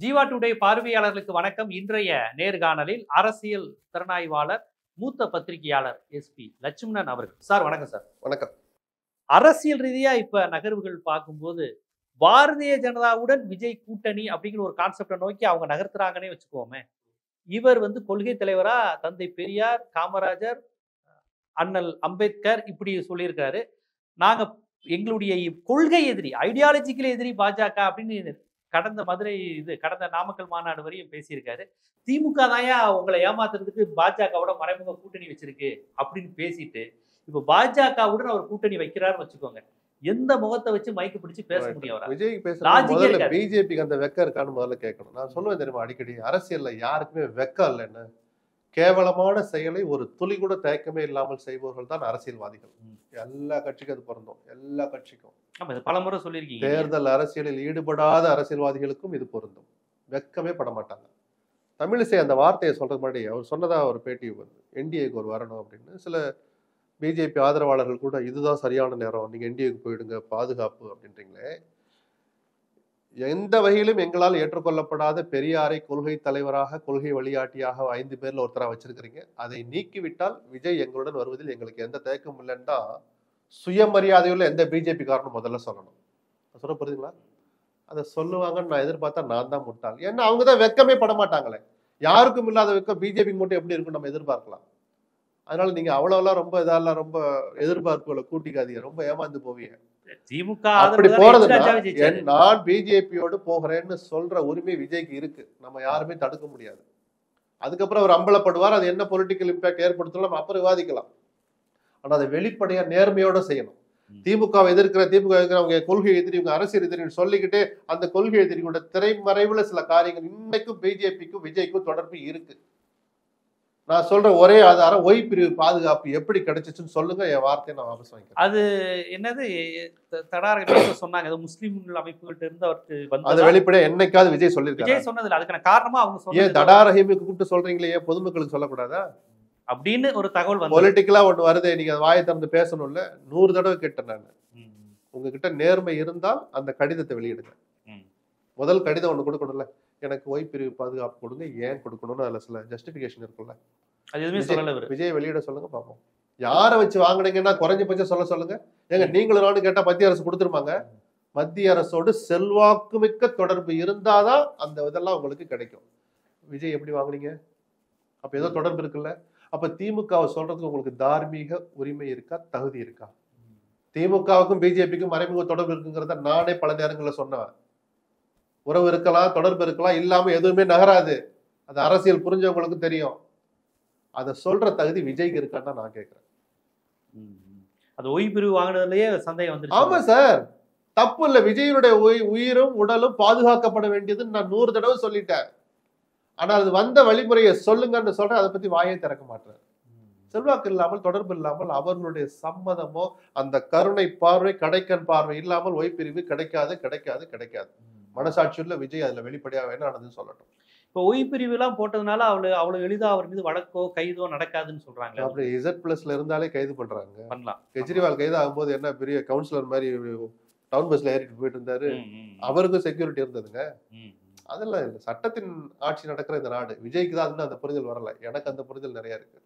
Jeeva today பார்வையாளர்களுக்கு வணக்கம். இன்றைய நேர்காணலில் அரசியல் திறனாய்வாளர் மூத்த பத்திரிகையாளர் எஸ்பி லட்சுமணன் அவர்கள். சார் வணக்கம் சார். வணக்கம். அரசியல் ரீதியா இப்ப நகர்வுகள் பார்க்கும்போது பாரதிய ஜனதாவுடன் விஜய் கூட்டணி அப்படிங்கிற ஒரு கான்செப்டை நோக்கி அவங்க நகர்த்துறாங்கன்னே வச்சுக்கோமே. இவர் கொள்கை தலைவரா தந்தை பெரியார், காமராஜர், அண்ணல் அம்பேத்கர் இப்படி சொல்லியிருக்காரு. நாங்க எங்களுடைய கொள்கை எதிரி, ஐடியாலஜிக்கல் எதிரி பாஜக அப்படின்னு கடந்த நாமக்கல் மாநாடு வரையும் பேசியிருக்காரு. திமுக தாயா உங்களை ஏமாத்துறதுக்கு பாஜகவோட மறைமுக கூட்டணி வச்சிருக்கு அப்படின்னு பேசிட்டு இப்ப பாஜகவுடன் அவர் கூட்டணி வைக்கிறாருன்னு வச்சுக்கோங்க. எந்த முகத்தை வச்சு மைக்கு பிடிச்சு பேச முடியும்? விஜய் பேசுறது பிஜேபிக்கு அந்த வெக்கம் இருக்கான்னு முதல்ல கேட்கணும். நான் சொல்லுவேன் தெரியுமா, அடிக்கடி அரசியல்ல யாருக்குமே வெக்கம் இல்லைன்னு. கேவலமான செயலை ஒரு துளி கூட தயக்கமே இல்லாமல் செய்பவர்கள் தான் அரசியல்வாதிகள். எல்லா கட்சிக்கும் அது பொருந்தும். எல்லா கட்சிக்கும் பலமுறை சொல்லியிருக்கீங்க. தேர்தல் அரசியலில் ஈடுபடாத அரசியல்வாதிகளுக்கும் இது பொருந்தும். வெக்கமே பட மாட்டாங்க. தமிழிசை அந்த வார்த்தையை சொல்றது மாதிரி அவர் சொன்னதா ஒரு பேட்டி என்டிஏக்கு ஒரு வரணும் அப்படின்னு. சில பிஜேபி ஆதரவாளர்கள் கூட இதுதான் சரியான நேரம், நீங்க என்டிஏக்கு போயிடுங்க, பாதுகாப்பு அப்படின்றீங்களே. எந்த வகையிலும் எங்களால் ஏற்றுக்கொள்ளப்படாத பெரியாரை கொள்கை தலைவராக, கொள்கை வழிகாட்டியாக 5 பேர்ல ஒருத்தரா வச்சிருக்கிறீங்க. அதை நீக்கிவிட்டால் விஜய் எங்களுடன் வருவதில் எங்களுக்கு எந்த தயக்கம் இல்லைன்னா சுயமரியாதையுள்ள எந்த பிஜேபி காரணம் முதல்ல சொல்லணும். சொல்ல புரியுதுங்களா? அதை சொல்லுவாங்கன்னு நான் எதிர்பார்த்தா நான் தான் முட்டாள். ஏன்னா அவங்கதான் வெக்கமே பட மாட்டாங்களே. யாருக்கும் இல்லாத வெக்கம் பிஜேபி மட்டும் எப்படி இருக்கும் நம்ம எதிர்பார்க்கலாம். அதனால நீங்க அவ்வளவுலாம் ரொம்ப இதெல்லாம் ரொம்ப எதிர்பார்ப்புகளை கூட்டிக்காதீங்க, ரொம்ப ஏமாந்து போவீங்க. திமுக அப்படி போறதுன்னா நான் பிஜேபியோடு போகிறேன்னு சொல்ற உரிமை விஜய்க்கு இருக்கு. நம்ம யாருமே தடுக்க முடியாது. அதுக்கப்புறம் அவர் அம்பலப்படுவார். அது என்ன பொலிட்டிக்கல் இம்பாக்ட் ஏற்படுத்தலாம் அப்புறம் விவாதிக்கலாம். ஆனா அதை வெளிப்படையா நேர்மையோட செய்யணும். திமுக எதிர்க்கிறவங்க கொள்கை எதிரி, இவங்க அரசியல் எதிரின்னு சொல்லிக்கிட்டே அந்த கொள்கை எதிரியோட திரைமறைவுல சில காரியங்கள் இன்னைக்கும் பிஜேபிக்கும் விஜய்க்கும் தொடர்பு இருக்கு. நான் சொல்ற ஒரே ஆதாரம் ஒய் பிரிவு பாதுகாப்பு எப்படி கிடைச்சிச்சுன்னு சொல்லுங்க, என் வார்த்தையை நான் வாபஸ் வாங்கிக்கிறேன். அது என்னது தடாரக சொன்னாங்க, முஸ்லிம் அமைப்புகிட்ட இருந்து அவருக்கு அது வெளிப்படையா என்னைக்காவது விஜய் சொல்லிருக்காரு? விஜய் சொன்னதுல அதுக்கான காரணமா அவங்க சொன்னது. ஏன் தடாரஹீமுக்கு கூப்பிட்டு சொல்றீங்களே, ஏன் பொதுமக்களுக்கு சொல்லக்கூடாதா அப்படின்னு ஒரு தகவல் வந்து பொலிட்டிக்கலா ஒண்ணு வருது, நீங்க வாயை திறந்து பேசணும்ல. 100 தடவை கேட்டேன் நான். உங்ககிட்ட நேர்மை இருந்தால் அந்த கடிதத்தை வெளியிடுங்க. முதல் கடிதம் ஒண்ணு கொடுக்கணும்ல, எனக்கு ஒய் பிரிவு பாதுகாப்பு கொடுங்க, ஏன் கொடுக்கணும்னு அதுல சில ஜஸ்டிபிகேஷன் இருக்குல்ல. விஜய் வெளியிட சொல்லுங்க பாப்போம். யாரை வச்சு வாங்கினீங்கன்னா குறைஞ்சபட்சம் சொல்லுங்க. ஏங்க நீங்களும் நானும் கேட்டா மத்திய அரசு கொடுத்துருமாங்க. மத்திய அரசோடு செல்வாக்குமிக்க தொடர்பு இருந்தாதான் அந்த இதெல்லாம் உங்களுக்கு கிடைக்கும். விஜய் எப்படி வாங்குனீங்க? அப்ப ஏதோ தொடர்பு இருக்குல்ல. அப்ப திமுகவை சொல்றதுக்கு உங்களுக்கு தார்மீக உரிமை இருக்கா, தகுதி இருக்கா? திமுகவுக்கும் பிஜேபிக்கும் மறைமுக தொடர்பு இருக்குங்கிறத நானே பல நேரங்களில் சொன்னேன். உறவு இருக்கலாம், தொடர்பு இருக்கலாம், இல்லாம எதுவுமே நகராது. அது அரசியல் புரிஞ்சவங்களுக்கு தெரியும். அதை சொல்ற தகுதி விஜய்க்கு இருக்கான்னு நான் கேட்கிறேன். அது ஓய்வு பிரிவு வாங்கினதுலயே சந்தேகம் வந்து. ஆமா சார், தப்பு இல்ல. விஜயனுடைய உயிரும் உடலும் பாதுகாக்கப்பட வேண்டியதுன்னு நான் 100 தடவை சொல்லிட்டேன். ஆனா அது வந்த வழிமுறையை சொல்லுங்கன்னு சொல்றேன். அதை பத்தி வாயை திறக்க மாட்டேன். செல்வாக்கு இல்லாமல், தொடர்பு இல்லாமல், அவர்களுடைய சம்மதமோ அந்த கருணை பார்வை, கடைக்கண் பார்வை இல்லாமல் ஒய் பிரிவு கிடைக்காது. மனசாட்சியுள்ள விஜய் அதுல வெளிப்படையா வேணா நடந்து சொல்லட்டும். இப்போ ஒய் பிரிவு எல்லாம் போட்டதுனால அவ்வளவு எளிதா அவர் மீது வழக்கோ கைதோ நடக்காதுன்னு சொல்றாங்க. அப்படி Z+ல இருந்தாலே கைது பண்றாங்க. பண்ணலாம். கெஜ்ரிவால் கைது ஆகும்போது என்ன பெரிய கவுன்சிலர் மாதிரி டவுன் பஸ்ல ஏறிட்டு போயிட்டு இருந்தாரு. அவருக்கும் செக்யூரிட்டி இருந்ததுங்க. அதெல்லாம் இல்லை. சட்டத்தின் ஆட்சி நடக்கிற இந்த நாடு. விஜய்க்கு தான் அந்த புரிதல் வரல. எனக்கு அந்த புரிதல் நிறைய இருக்கு.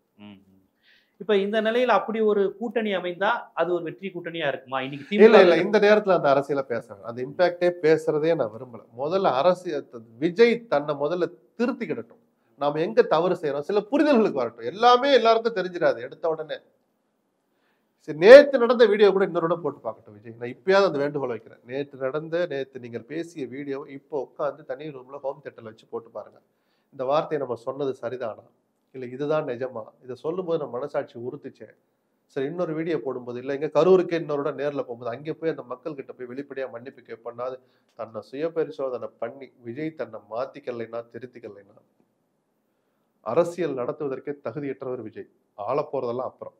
இப்ப இந்த நிலையில அப்படி ஒரு கூட்டணி அமைந்தா அது ஒரு வெற்றி கூட்டணியா இருக்குமா? இன்னைக்கு இல்ல இந்த நேரத்துல அந்த அரசியல பேசுறேன். அந்த இம்பாக்டே பேசுறதே நான் விரும்பல. முதல்ல அரசியல் விஜய் தன்னை முதல்ல திருத்திக்கிடட்டும். நாம எங்க தவறு செய்யறோம் சில புரிதல்களுக்கு வரட்டும். எல்லாமே எல்லாருக்கும் தெரிஞ்சிடாது எடுத்த உடனே. சரி, நேற்று நடந்த வீடியோ கூட இன்னொரு போட்டு பார்க்கட்டும் விஜய். நான் இப்பயாவது அந்த வேண்டுகோள் வைக்கிறேன். நேற்று நீங்கள் பேசிய வீடியோ இப்போ உட்காந்து தனி ரூம்ல ஹோம் தியேட்டர்ல வச்சு போட்டு பாருங்க. இந்த வார்த்தையை நம்ம சொன்னது சரிதானா, இல்லை இதுதான் நிஜமா? இதை சொல்லும்போது நம்ம மனசாட்சி உறுத்துச்சேன். சரி, இன்னொரு வீடியோ போடும்போது இல்லை இங்கே கரூருக்கு இன்னொரு நேரில் போகும்போது அங்கே போய் அந்த மக்கள் கிட்ட போய் வெளிப்படையாக மன்னிப்பு கேட்பண்ணாது தன்னை சுய பரிசோதனை பண்ணி விஜய் தன்னை மாத்திக்கலைன்னா, திருத்திக்கலைன்னா அரசியல் நடத்துவதற்கே தகுதியற்றவர் விஜய். ஆள போறதெல்லாம் அப்புறம்.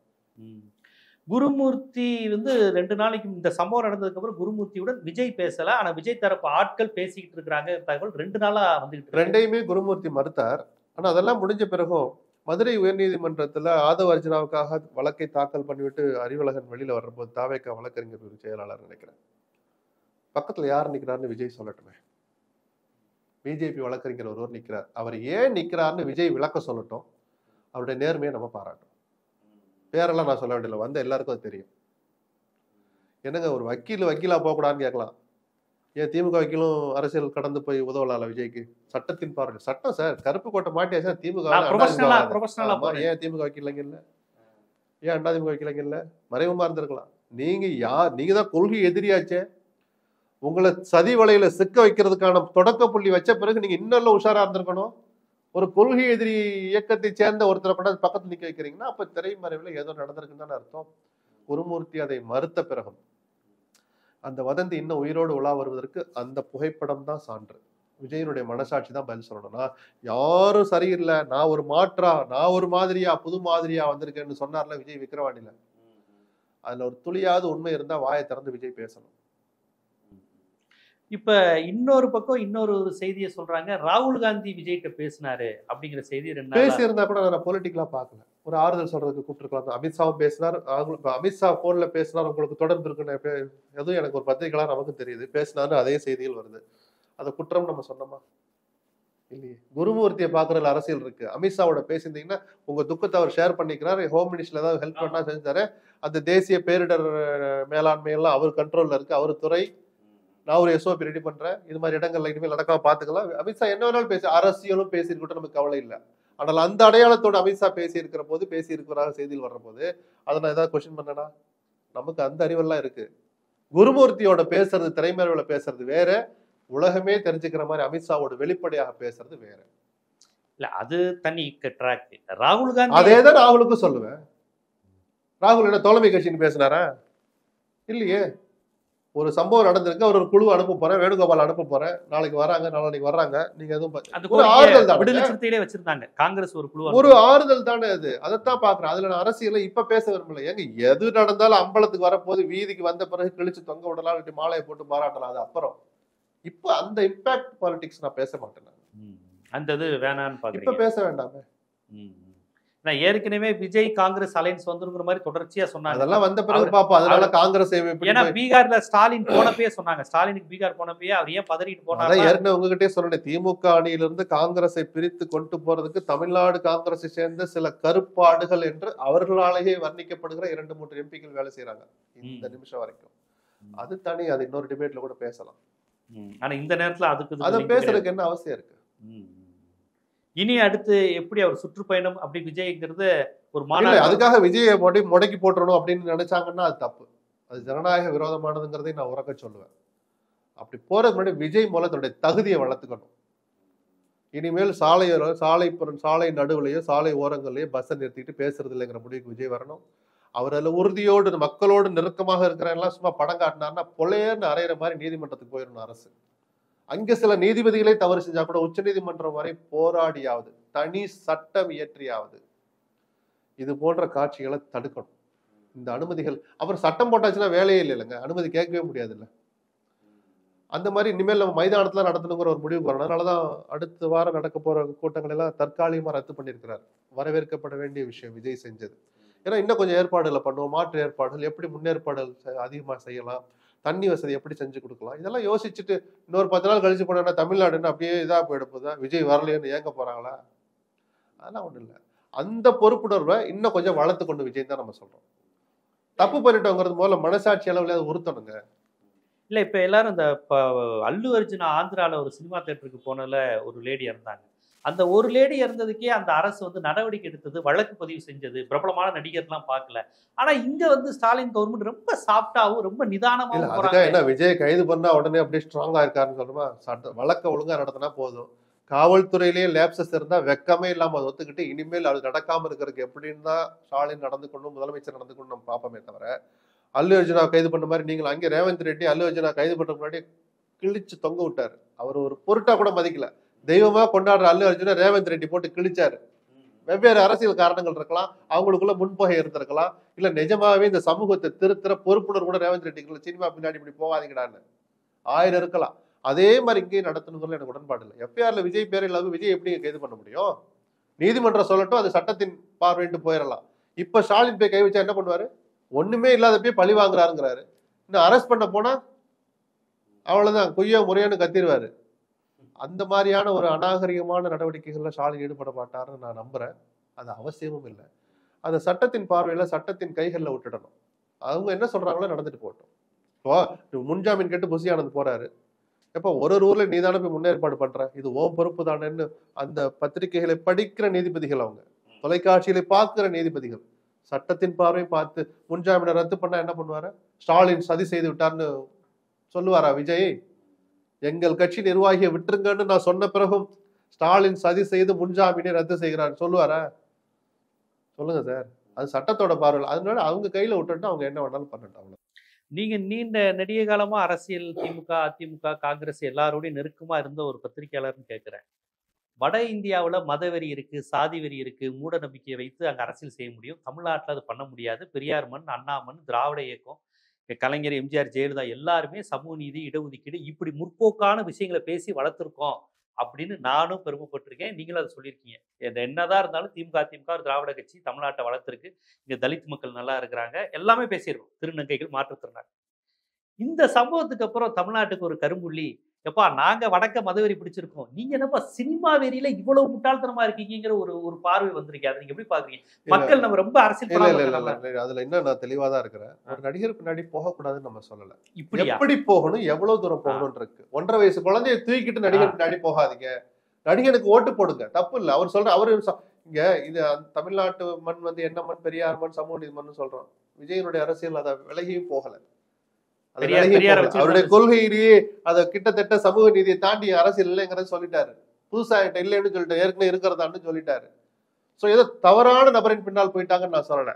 குருமூர்த்தி 2 நாளைக்கு இந்த சம்பவம் நடந்ததுக்கு அப்புறம் குருமூர்த்தியுடன் விஜய் பேசல. ஆனா விஜய் தரப்பு ஆட்கள் பேசிக்கிட்டு இருக்கிறாங்க தகவல் 2 நாளா வந்துகிட்டு. ரெண்டையுமே குருமூர்த்தி மறுத்தார். ஆனா அதெல்லாம் முடிஞ்ச பிறகும் மதுரை உயர்நீதிமன்றத்துல ஆதவ அர்ஜுனாவுக்காக வழக்கை தாக்கல் பண்ணிவிட்டு அறிவழகன் வெளியில வர்றபோது தாவேக்கா வழக்கறிஞர் செயலாளர் நினைக்கிறேன் பக்கத்துல யார் நிக்கிறாருன்னு விஜய் சொல்லட்டுமே. பிஜேபி வழக்கறிஞர் ஒருவர் நிற்கிறார். அவர் ஏன் நிற்கிறார்னு விஜய் விளக்க சொல்லட்டும். அவருடைய நேர்மையை நம்ம பாராட்டும். பேரெல்லாம் நான் சொல்ல வேண்டியதில்லை, வந்த எல்லாருக்கும் அது தெரியும். என்னங்க ஒரு வக்கீலா போகக்கூடாதுன்னு கேட்கலாம். ஏன் திமுக வக்கீலும் அரசியல் கடந்து போய் உதவலாம்ல விஜய்க்கு? சட்டத்தின் பார்வை சட்டம் சார். கருப்பு கோட்டை மாட்டியாச்சா திமுக ஏன் திமுக வக்கீலங்க இல்ல? ஏன் அண்ணா திமுக வக்கீலங்க இல்ல? மறைமுகமா இருந்திருக்கலாம். நீங்க தான் கொள்கை எதிரியாச்சே. உங்களை சதி வலையில சிக்க வைக்கிறதுக்கான தொடக்க புள்ளி வச்ச பிறகு நீங்க இன்னும் உஷாரா இருந்திருக்கணும். ஒரு கொள்கை எதிரி இயக்கத்தை சேர்ந்த ஒருத்தரை கொண்டாந்து பக்கத்துல நிக்க வைக்கிறீங்கன்னா அப்ப திரைமறைவுல ஏதோ நடந்திருக்குன்னு தானே அர்த்தம். குருமூர்த்தி அதை மறுத்த பிறகும் அந்த வதந்தி இன்னும் உயிரோடு உலா வருவதற்கு அந்த புகைப்படம் தான் சான்று. விஜயனுடைய மனசாட்சி தான் பதில் சொல்லணும்னா, யாரும் சரியில்லை, நான் ஒரு மாற்றா, நான் ஒரு மாதிரியா புது மாதிரியா வந்திருக்கேன்னு சொன்னார்ல விஜய் விக்கிரவாண்டியில, அதுல ஒரு துளியாவது உண்மை இருந்தா வாயை திறந்து விஜய் பேசணும். இப்ப இன்னொரு பக்கம் இன்னொரு செய்தியை சொல்றாங்க, ராகுல் காந்தி விஜய்கிட்ட பேசினாரு அப்படிங்கிற செய்தி பேசி இருந்தா கூட நான் பொலிட்டிக்கலா பாக்கல. ஒரு ஆறுதல் சொல்றதுக்கு கூப்பிட்டுருக்கலாம். அமித்ஷாவும் பேசினார், அமித்ஷா போன்ல பேசினார், உங்களுக்கு தொடர்பு இருக்குன்னு எதுவும் எனக்கு ஒரு பத்திரிகைலாம் நமக்கு தெரியுது. பேசினாரு, அதே செய்திகள் வருது. அதை குற்றம் நம்ம சொன்னோமா? இல்லையே. குருமூர்த்தியை பாக்குறதுல அரசியல் இருக்கு. அமித்ஷாவோட பேசியிருந்தீங்கன்னா உங்க துக்கத்தை அவர் ஷேர் பண்ணிக்கிறார், ஹோம் மினிஸ்டர் ஏதாவது ஹெல்ப் பண்ணா செஞ்சாரு, அந்த தேசிய பேரிடர் மேலாண்மை எல்லாம் அவர் கண்ட்ரோல்ல இருக்கு, அவர் துறை, நான் ஒரு எஸ்ஓபி ரெடி பண்றேன், இது மாதிரி இடங்கள்ல இனிமேல் நடக்காம பாத்துக்கலாம். அமித்ஷா என்ன வேணாலும் பேசி, அரசியலும் பேசியிருக்கட்டும், நமக்கு கவலை இல்லை. ஆனால் அந்த அடையாளத்தோடு அமித்ஷா பேசி இருக்கிற போது, பேசி இருக்கிறாக செய்தியில் வர்ற போது அதை நான் ஏதாவது கொஸ்டின் பண்ணனா? நமக்கு அந்த அறிவெல்லாம் இருக்கு. குருமூர்த்தியோட பேசுறது, திரைமறைவுல பேசுறது வேற, உலகமே தெரிஞ்சுக்கிற மாதிரி அமித்ஷாவோட வெளிப்படையாக பேசுறது வேற. இல்ல அது தனி ட்ராக். ராகுல் காந்தி அதேதான் ராகுலுக்கும் சொல்லுவேன். ராகுல் என்ன தோழமை கட்சின்னு பேசினாரா? இல்லையே. ஒரு சம்பவம் நடந்திருக்கு, அவர் ஒரு குழு அனுப்ப போறேன், வேணுகோபால் அனுப்ப போறேன், நாளைக்கு வராங்க, நாளைக்கு வர்றாங்க, நீங்க எதுவும் ஒரு ஆறுதல் தான். விடுதலை சிறுத்தையிலே வச்சிருந்தாங்க காங்கிரஸ் ஒரு குழு, ஒரு ஆறுதல் தானே அது. அதைத்தான் பாக்குறேன். அதுல நான் அரசியல இப்ப பேச விரும்பல. ஏங்க எது நடந்தாலும் அம்பலத்துக்கு வரப்போது வீதிக்கு வந்த பிறகு கிழிச்சு தொங்க விடலாம், மாலையை போட்டு பாராட்டலாம், அது அப்புறம். இப்ப அந்த இம்பாக்ட் பாலிடிக்ஸ் நான் பேச மாட்டேன். அந்த இது வேணான்னு பாக்குறேன். இப்ப பேச வேண்டாமே. நான் ஏற்கனவே விஜய் காங்கிரஸ் அலைன்ஸ் வந்துருங்கிற மாதிரி தொடர்ச்சியா சொன்னாங்க. அதெல்லாம் வந்த பிறகு பாப்போம். அதனால காங்கிரஸ் ஏன்னா பீகார்ல ஸ்டாலின் போனப்பே சொன்னாங்க, ஸ்டாலினுக்கு பீகார் போனப்பே அவர் ஏன் பதறிட்டு போனாரு? ஏற்கனவே உங்ககிட்டே சொன்னேன், திமுக அணியிலிருந்து காங்கிரஸை பிரித்து கொண்டு போறதுக்கு தமிழ்நாடு காங்கிரஸை சேர்ந்த சில கருப்பாடுகள் என்று அவர்களாலேயே வர்ணிக்கப்படுகிற 2-3 எம்பிக்கள் வேலை செய்யறாங்க இந்த நிமிஷம் வரைக்கும். அது தனி, அது இன்னொரு டிபேட்ல கூட பேசலாம். ஆனா இந்த நேரத்துல அதுக்கு அதை பேசுறதுக்கு என்ன அவசியம் இருக்கு? இனி அடுத்து எப்படி அவர் சுற்றுப்பயணம் அப்படி விஜய்ங்கிறது ஒரு மாநாடு, அதுக்காக விஜயை முடக்கி போட்டுறணும் அப்படின்னு நினைச்சாங்கன்னா அது தப்பு. அது ஜனநாயக விரோதமானதுங்கிறதை நான் உறக்க சொல்லுவேன். அப்படி போறதுக்கு முன்னாடி விஜய் மூலம் தன்னுடைய தகுதியை வளர்த்துக்கணும். இனிமேல் சாலை நடுவுலையோ சாலை ஓரங்கள்லயோ பஸ்ஸை நிறுத்திட்டு பேசுறது இல்லைங்கிற முடிவுக்கு விஜய் வரணும். அவர் அதில் உறுதியோடு மக்களோடு நெருக்கமாக இருக்கிற சும்மா படம் காட்டினார்னா பொலையர்னு அறையிற மாதிரி நீதிமன்றத்துக்கு போயிடணும் அரசு. அங்க சில நீதிபதிகளே தவறு செஞ்சா கூட உச்ச நீதிமன்றம் வரை போராடியாவது, தனி சட்டம் இயற்றியாவது இது போன்ற காட்சிகளை தடுக்கணும். இந்த அனுமதிகள் அப்புறம் சட்டம் போட்டாச்சுன்னா வேலையே இல்லைங்க, அனுமதி கேட்கவே முடியாது இல்லை. அந்த மாதிரி இனிமேல் நம்ம மைதானத்துல நடத்தணுங்கிற ஒரு முடிவு வரணும். அதனாலதான் அடுத்த வாரம் நடக்க போற கூட்டங்கள் எல்லாம் தற்காலிகமா ரத்து பண்ணியிருக்கிறார். வரவேற்கப்பட வேண்டிய விஷயம் விஜய் செஞ்சது. ஏன்னா இன்னும் கொஞ்சம் ஏற்பாடுகளை பண்ணுவோம், மாற்று ஏற்பாடுகள், எப்படி முன்னேற்பாடுகள் அதிகமா செய்யலாம், தண்ணி வசதி எப்படி செஞ்சு கொடுக்கலாம், இதெல்லாம் யோசிச்சுட்டு இன்னொரு 10 நாள் கழிச்சு போனா தமிழ்நாடுன்னு அப்படியே இதா போயிடுப்போதா, விஜய் வரலையேன்னு ஏங்க போறாங்களா? அதெல்லாம் ஒண்ணும் இல்லை. அந்த பொறுப்புணர்வை இன்னும் கொஞ்சம் வளர்த்து கொண்டு விஜய் தான் நம்ம சொல்றோம். தப்பு பண்ணிட்டோங்கிறது முதல்ல மனசாட்சி அளவுல உறுத்தணுங்க. இல்ல இப்ப எல்லாரும் இந்த அல்லு அர்ஜுனா ஆந்திரால ஒரு சினிமா தியேட்டருக்கு போனதுல ஒரு லேடி இருந்தாங்க. அந்த ஒரு லேடி இருந்ததுக்கே அந்த அரசு வந்து நடவடிக்கை எடுத்தது, வழக்கு பதிவு செஞ்சது, பிரபலமான நடிகர்லாம் பார்க்கல. ஆனா இங்க வந்து ஸ்டாலின் கவர்மெண்ட் ரொம்ப சாஃப்டாவும் ரொம்ப நிதானமாவும் போறாங்க. என்ன விஜய் கைது பண்ணா உடனே அப்படியே ஸ்ட்ராங்கா இருக்காருன்னு சொல்றோமா? வழக்க ஒழுங்கா நடத்தினா போதும். காவல்துறையிலேயே லேப்சஸ் இருந்தா வெக்கமே இல்லாம அதை ஒத்துக்கிட்டு இனிமேல் அது நடக்காம இருக்கிறதுக்கு எப்படின்னு தான் ஸ்டாலின் நடந்து கொண்டும் முதலமைச்சர் நடந்து கொண்டு நம்ம பார்ப்போமே தவிர, அல்லு அர்ஜுனா கைது பண்ண மாதிரி நீங்களும் அங்கே ரேவந்த் ரெட்டி அல்லு அர்ஜுனா கைது பண்ற முன்னாடி கிழிச்சு தொங்க விட்டாரு. அவர் ஒரு பொருட்டா கூட மதிக்கல. தெய்வமா கொண்டாடுற அல்லு அர்ஜுனா ரேவந்த் ரெட்டி போட்டு கிழிச்சாரு. வெவ்வேறு அரசியல் காரணங்கள் இருக்கலாம், அவங்களுக்குள்ள முன்பகை இருந்திருக்கலாம், இல்ல நிஜமாவே இந்த சமூகத்தை திருத்துற பொறுப்புணர்வு கூட ரேவந்த் ரெட்டிக்குள்ள சினிமா பின்னாடி இப்படி போகாதீங்கடான்னு 1000 இருக்கலாம். அதே மாதிரி இங்கேயும் நடத்தணுங்கிறது எனக்கு உடன்பாடு இல்லை. எஃப்ஐஆர்ல விஜய் பேரை இல்லாம விஜய் எப்படி கைது பண்ண முடியும்? நீதிமன்றம் சொல்லட்டும், அது சட்டத்தின் பார்வையிட்டு போயிடலாம். இப்ப ஸ்டாலின் போய் கை வச்சா என்ன பண்ணுவாரு? ஒண்ணுமே இல்லாதப்பே பழி வாங்குறாருங்கிறாரு. இன்னும் அரெஸ்ட் பண்ண போனா அவ்வளவுதான், குய்யோ முறையோன்னு கத்திடுவாரு. அந்த மாதிரியான ஒரு அநாகரிகமான நடவடிக்கைகள்ல ஸ்டாலின் ஈடுபட மாட்டாருன்னு நான் நம்புறேன். அது அவசியமும் இல்லை. அந்த சட்டத்தின் பார்வையில சட்டத்தின் கைகளில் விட்டுடணும். அவங்க என்ன சொல்றாங்களோ நடந்துட்டு போகட்டும். இப்போ முன்ஜாமீன் கேட்டு புசி ஆனந்த் போறாரு. எப்ப ஒரு ஊர்ல நீ தானே போய் முன்னேற்பாடு பண்ற, இது ஓ பொறுப்பு தானேன்னு அந்த பத்திரிகைகளை படிக்கிற நீதிபதிகள், அவங்க தொலைக்காட்சிகளை பார்க்கிற நீதிபதிகள் சட்டத்தின் பார்வை பார்த்து முன்ஜாமீனை ரத்து பண்ணா என்ன பண்ணுவாரு? ஸ்டாலின் சதி செய்து விட்டார்னு சொல்லுவாரா விஜய்? எங்கள் கட்சி நிர்வாகியை விட்டுருங்கன்னு நான் சொன்ன பிறகும் ஸ்டாலின் சதி செய்து முன்ஜாமீனை ரத்து செய்கிறார் சொல்லுவாரா? சொல்லுங்க சார். அது சட்டத்தோட பார்வையில். அதனால அவங்க கையில விட்டுட்டு அவங்க என்ன வேணாலும் பண்ணட்டும். நீங்க நீண்ட நெடிய காலமா அரசியல் திமுக, அதிமுக, காங்கிரஸ் எல்லாரோடையும் நெருக்கமா இருந்த ஒரு பத்திரிகையாளர்னு கேட்கிறேன். வட இந்தியாவில் மதவெறி இருக்கு, சாதி வெறி இருக்கு, மூட நம்பிக்கையை வைத்து அங்கே அரசியல் செய்ய முடியும். தமிழ்நாட்டில் அது பண்ண முடியாது. பெரியார் மண், அண்ணா மண், திராவிட இயக்கம், கலைஞர், எம்ஜிஆர், ஜெயலலிதா எல்லாருமே சமூக நீதி, இடஒதுக்கீடு இப்படி முற்போக்கான விஷயங்களை பேசி வளர்த்துருக்கோம் அப்படின்னு நானும் பெருமைப்பட்டிருக்கேன். நீங்களும் அதை சொல்லியிருக்கீங்க. என்னதான் இருந்தாலும் திமுக, அதிமுக திராவிட கட்சி தமிழ்நாட்டை வளர்த்துருக்கு. இங்கே தலித் மக்கள் நல்லா இருக்கிறாங்க, எல்லாமே பேசியிருக்கோம். திருநங்கைகள், மாற்றுத்திறனாளி. இந்த சம்பவத்துக்கு அப்புறம் தமிழ்நாட்டுக்கு ஒரு கரும்புள்ளி, எப்பா நாங்க வடக்க மதவெறி பிடிச்சிருக்கோம், நீங்க என்னப்பா சினிமா வெறியில இவ்வளவு முட்டாள்தனமா இருக்கீங்கிற ஒரு பார்வை வந்திருக்கு. அதை நீங்க எப்படி பாக்குறீங்க? மக்கள் நம்ம ரொம்ப அரசியல் அதுல என்ன நான் தெளிவா தான் இருக்கிறேன். ஒரு நடிகர் பின்னாடி போகக்கூடாதுன்னு நம்ம சொல்லல. இப்படி எப்படி போகணும், எவ்வளவு தூரம் போகணும் இருக்கு. 1.5 வயசு குழந்தைய தூக்கிட்டு நடிகர் பின்னாடி போகாதீங்க. நடிகனுக்கு ஓட்டு போடுங்க, தப்பு இல்லை. அவர் சொல்ற அவரு இங்க இது தமிழ்நாட்டு மண் வந்து என்ன மண், பெரியார் மண், சமூக நீதி மண் சொல்றோம். விஜயனுடைய அரசியல் அதை விலகியும் போகல. அவருடைய கொள்கையிலேயே அதை கிட்டத்தட்ட சமூக நீதியை தாண்டி அரசியல் இல்லைங்கிறத சொல்லிட்டாரு. புதுசா இல்லைன்னு சொல்லிட்டு ஏற்கனவே இருக்கிறதான்னு சொல்லிட்டாரு. சோ ஏதோ தவறான நபரின் பின்னால் போயிட்டாங்கன்னு நான் சொல்லல.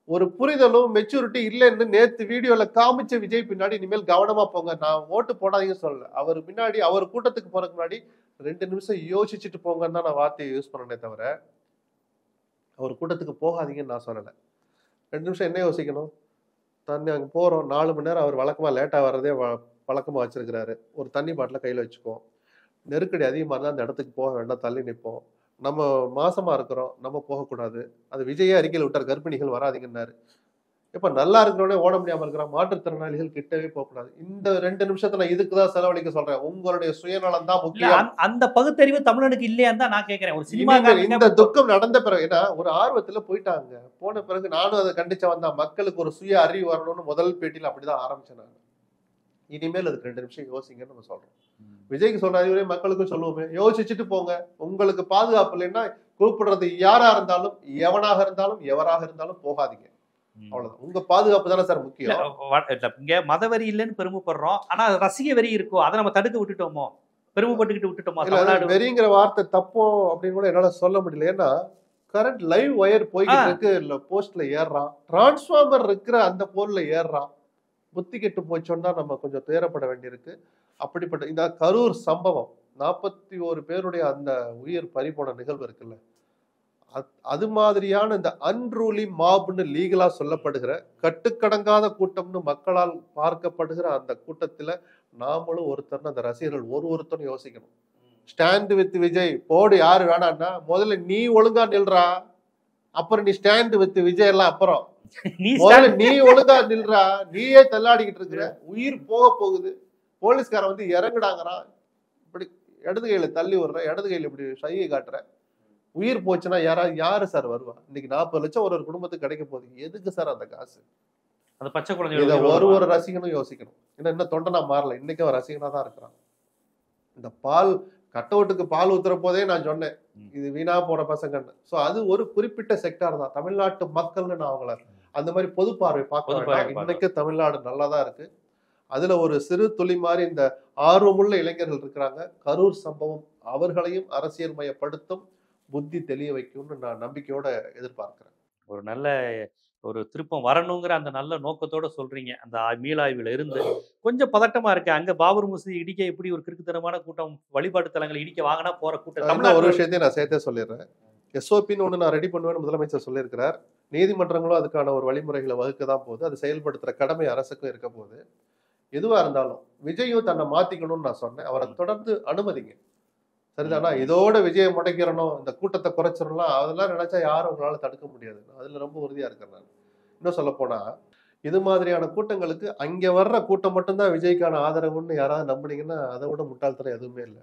ஒரு புரிதலும் மெச்சூரிட்டி இல்லைன்னு நேத்து வீடியோல காமிச்ச விஜய் பின்னாடி இனிமேல் கவனமா போங்க. நான் ஓட்டு போடாதீங்க சொல்லல. அவர் பின்னாடி அவர் கூட்டத்துக்கு போறதுக்கு முன்னாடி 2 நிமிஷம் யோசிச்சுட்டு போங்கன்னு தான் நான் வார்த்தையை யூஸ் பண்ணனே தவிர அவர் கூட்டத்துக்கு போகாதீங்கன்னு நான் சொல்லல. 2 நிமிஷம் என்ன யோசிக்கணும்? தண்ணி அங்கே போகிறோம், 4 மணி நேரம் அவர் வழக்கமாக லேட்டாக வர்றதே வழக்கமாக வச்சிருக்கிறாரு. ஒரு தண்ணி பாட்டில் கையில் வச்சுக்குவோம். நெருக்கடி அதிகமாக இருந்தால் அந்த இடத்துக்கு போக வேண்டாம், தள்ளி நிற்போம். நம்ம மாசமாக இருக்கிறோம், நம்ம போகக்கூடாது. அது விஜயே அறிக்கையில் விட்டார், கர்ப்பிணிகள் வராதிங்கன்னாரு. இப்போ நல்லா இருக்கிறவனே ஓட முடியாமல் இருக்கிறான், மாற்றுத்திறனாளிகள் கிட்டவே போகக்கூடாது. இந்த 2 நிமிஷத்தை நான் இதுக்கு தான் செலவழிக்க சொல்றேன். உங்களுடைய சுயநலம் தான் முக்கியம். அந்த பகுத்தறிவு தமிழனுக்கு இல்லையான்னு தான் நான் கேட்கிறேன். ஒரு சினிமா இந்த துக்கம் நடந்த பிறகு ஏன்னா ஒரு ஆர்வத்துல போயிட்டாங்க. போன பிறகு நானும் அதை கண்டிச்ச வந்தா மக்களுக்கு ஒரு சுய அறிவு வரணும்னு முதல் பேட்டியில அப்படிதான் ஆரம்பிச்சேன் நான். இனிமேல் அதுக்கு 2 நிமிஷம் யோசிங்கன்னு நம்ம சொல்றோம். விஜய்க்கு சொல்ற அறிவுரை மக்களுக்கும் சொல்லுவோமே, யோசிச்சுட்டு போங்க. உங்களுக்கு பாதுகாப்பு இல்லைன்னா கூப்பிடுறது யாரா இருந்தாலும், எவனாக இருந்தாலும், எவராக இருந்தாலும் போகாதீங்க. அவ்வளவுதான். உங்க பாதுகாப்பு தானே சார் முக்கியம். இங்க மதவெறி இல்லைன்னு பெருமைப்படுறோம், ஆனா ரசிக வெறி இருக்கோ, அதை நம்ம தடுக்க விட்டுட்டோமோ, பெருமைப்பட்டுக்கிட்டு விட்டுட்டோமோ? வெறிங்கிற வார்த்தை தப்போ அப்படின்னு கூட என்னால சொல்ல முடியல. ஏன்னா கரண்ட் லைவ் ஒயர் போய்கிட்டு இருக்கு, இல்ல போஸ்ட்ல ஏறுறான், டிரான்ஸ்ஃபார்மர் இருக்கிற அந்த போர்ல ஏறுறான். புத்தி கெட்டு போச்சோன்னா நம்ம கொஞ்சம் துயரப்பட வேண்டியிருக்கு. அப்படிப்பட்ட இந்த கரூர் சம்பவம் 41 பேருடைய அந்த உயிர் பறிபோன நிகழ்வு இருக்குல்ல, அது மாதிரியான இந்த அன்ரூலி மாப்னு லீகலா சொல்லப்படுகிற கட்டுக்கடங்காத கூட்டம்னு மக்களால் பார்க்கப்படுகிற அந்த கூட்டத்துல நாமளும் ஒருத்தர், அந்த ரசிகர்கள் ஒருத்தரும் யோசிக்கணும். ஸ்டாண்ட் வித் விஜய் போடு யாரு வேணான்னா முதல்ல நீ ஒழுங்கா நில்றா, அப்புறம் நீ ஸ்டாண்ட் வித் விஜய் எல்லாம் அப்புறம். நீ ஒழுங்கா நில்றா, நீயே தள்ளாடிக்கிட்டு இருக்கிற, உயிர் போக போகுது. போலீஸ்காரன் வந்து இறங்குடாங்கிறான், இப்படி இடது கையில தள்ளி விடுற, இடது கையில இப்படி சைகை காட்டுற. உயிர் போச்சுன்னா யாரு சார் வருவா? இன்னைக்கு 40 லட்சம் ஒரு குடும்பத்துக்கு கிடைக்க போகுது. எதுக்கு சார் அந்த காசு? அந்த பச்சை குழந்தை இதை ஒரு ரசிகனும் யோசிக்கணும். இன்னும் தொண்டனா மாறல, இன்னைக்கு அவன் ரசிகனா தான் இருக்கிறான். இந்த பால் கட்டவுட்டுக்கு பால் ஊத்துற போதே நான் சொன்னேன், இது வீணா போன பசங்கன்னு. சோ அது ஒரு குறிப்பிட்ட செக்டார் தான். தமிழ்நாட்டு மக்கள்னு நான் அவங்கள அந்த மாதிரி பொது பார்வை பார்க்க வேண்டாம். இன்னைக்கு தமிழ்நாடு நல்லாதான் இருக்கு. அதுல ஒரு சிறு துளி மாதிரி இந்த ஆர்வமுள்ள இளைஞர்கள் இருக்கிறாங்க. கரூர் சம்பவம் அவர்களையும் அரசியல் மயப்படுத்தும், புத்தி தெளிய வைக்கும்னு நான் நம்பிக்கையோட எதிர்பார்க்கிறேன். ஒரு நல்ல ஒரு திருப்பம் வரணுங்கிற அந்த நல்ல நோக்கத்தோட சொல்றீங்க. அந்த மீளாய்வுல இருந்து கொஞ்சம் பதட்டமா இருக்கு. அங்க பாபர் மசூதி இடிக்க எப்படி ஒரு கிறுக்குத்தனமான கூட்டம் வழிபாட்டு தலங்களை இடிக்க வாங்கினா போற கூட்டம். ஒரு விஷயத்தையும் நான் சேர்த்தே சொல்லிடுறேன். எஸ்ஓபின்னு ஒண்ணு நான் ரெடி பண்ணுவேன்னு முதலமைச்சர் சொல்லியிருக்கிறார். நீதிமன்றங்களும் அதுக்கான ஒரு வழிமுறைகளை வகுக்க தான் போகுது. அது செயல்படுத்துற கடமை அரசுக்கும் இருக்க போகுது. எதுவா இருந்தாலும் விஜயும் தன்னை மாத்திக்கணும்னு நான் சொன்னேன். அவரை தொடர்ந்து அனுமதிங்க. சரிதானா? இதோட விஜயை முடைக்கிறணும், இந்த கூட்டத்தை குறைச்சிடலாம், அதெல்லாம் நினைச்சா யாரும் உங்களால தடுக்க முடியாது. அதுல ரொம்ப உறுதியா இருக்கிறேன் நான். இன்னும் சொல்ல போனா இது மாதிரியான கூட்டங்களுக்கு அங்க வர்ற கூட்டம் மட்டும்தான் விஜய்க்கான ஆதரவுன்னு யாராவது நம்புனீங்கன்னா அதை விட முட்டாள்தனம் எதுவுமே இல்லை.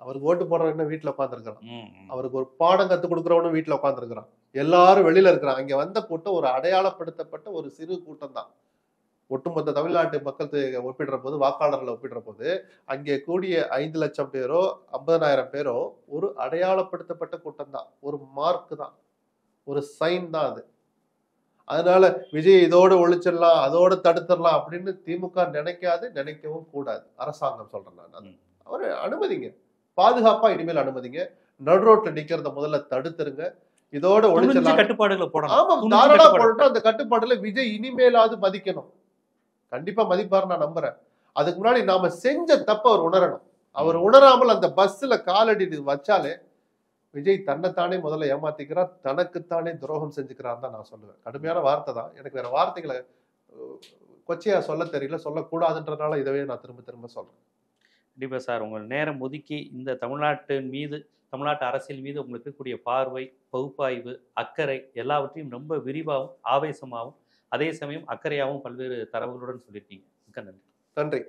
அவருக்கு ஓட்டு போடுறவன் வீட்டுல உட்காந்துருக்கிறான், அவருக்கு ஒரு பாடம் கத்துக் கொடுக்குறவனும் வீட்டுல உட்காந்துருக்கிறான், எல்லாரும் வெளியில இருக்கிறான். அங்க வந்த கூட்டம் ஒரு அடையாளப்படுத்தப்பட்ட ஒரு சிறு கூட்டம் தான். ஒட்டுமொத்த தமிழ்நாட்டு மக்கள் ஒப்பிடுற போது, வாக்காளர்களை ஒப்பிடுற போது அங்கே கூடிய 5 லட்சம் பேரோ 50,000 பேரோ ஒரு அடையாளப்படுத்தப்பட்ட கூட்டம் தான், ஒரு மார்க் தான், ஒரு சைன் தான் அது. அதனால விஜய் இதோட ஒழிச்சிடலாம் அதோட தடுத்துடலாம் அப்படின்னு திமுக நினைக்காது, நினைக்கவும் கூடாது. அரசாங்கம் சொல்றேன் நான். அவரு அனுமதிங்க, பாதுகாப்பா இனிமேல் அனுமதிங்க. நடு ரோட்ல நிக்கிறத முதல்ல தடுத்துருங்க. இதோட ஒழிச்சிடலாம், கட்டுப்பாடுகளை போடணும். ஆமா தாராளமா போட்டு அந்த கட்டுப்பாடுல விஜய் இனிமேலாவது மதிக்கணும். கண்டிப்பா மதிப்பாரு நான் நம்புறேன். அதுக்கு முன்னாடி நாம செஞ்ச தப்ப அவர் உணரணும். அவர் உணராமல் அந்த பஸ்ல காலடி வச்சாலே விஜய் தன்னைத்தானே முதல்ல ஏமாத்திக்கிறார், தனக்குத்தானே துரோகம் செஞ்சுக்கிறார் தான் நான் சொல்லுவேன். கடுமையான வார்த்தை தான், எனக்கு வேற வார்த்தைகளை கொச்சையா சொல்ல தெரியல, சொல்லக்கூடாதுன்றதுனால இதவே நான் திரும்ப திரும்ப சொல்றேன். கண்டிப்பா சார், உங்கள் நேரம் ஒதுக்கி இந்த தமிழ்நாட்டின் மீது, தமிழ்நாட்டு அரசியல் மீது உங்களுக்கு இருக்கக்கூடிய பார்வை, பகுப்பாய்வு, அக்கறை எல்லாவற்றையும் ரொம்ப விரிவாகவும் ஆவேசமாகவும் அதே சமயம் அக்கறையாகவும் பல்வேறு தரவுகளுடன் சொல்லியிருக்கீங்க. மிக்க நன்றி. நன்றி.